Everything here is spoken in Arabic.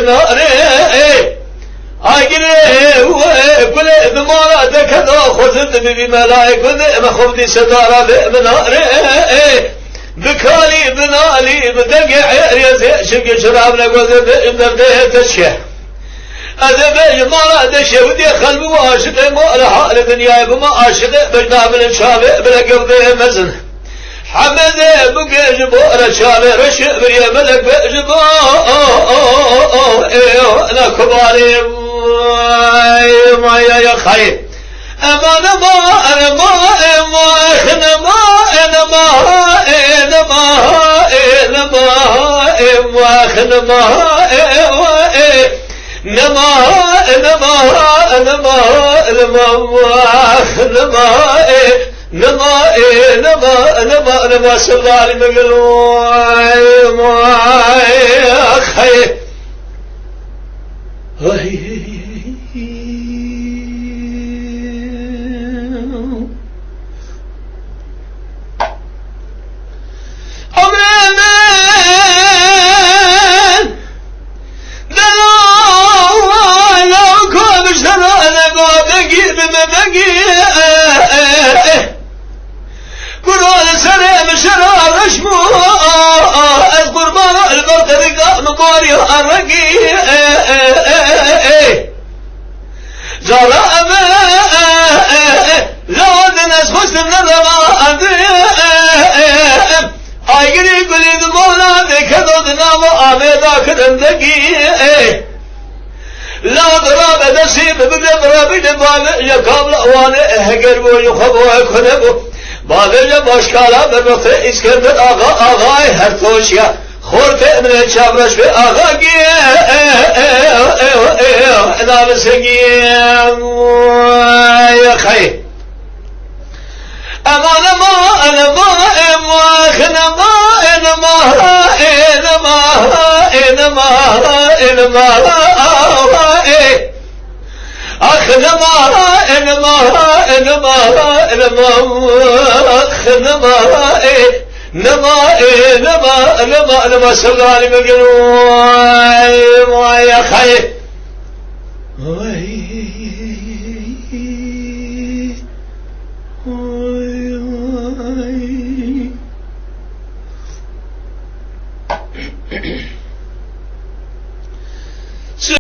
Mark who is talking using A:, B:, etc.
A: بناري أجري وكل بمارا دكذا خذت بملاك وذئب خذني ستارة بناري بكالي بنالي بدقع يزي شق شراب لقوذ بنبده تشيه أذب مارا دشي ودي خلب واشد مال حال الدنيا بما عاشد بجنا من الشابه بلا قبضه مزن حمد بقى جبور الشابه رشق بريا ملك بجبا انا كباري ما يا خير اما نما سلالي مقلوي ما خير قرآن سلام شرع رشمو اذكر بارا البرطرق مباري الرقي جرى لا الناس خشت النظر ايقري قليد مولا بكذا دنام آميدا كدندقي لا ضراب نسيب بقبرا بدبان يقابل اوانه هقربو يخبو يكنبو بعدش باشکالا برمخت اسکندر آقای هر توشیا خورت من چابرش به آقا گیه ادام سگیه یا خیر امان نما سلالي مقلوي يا خير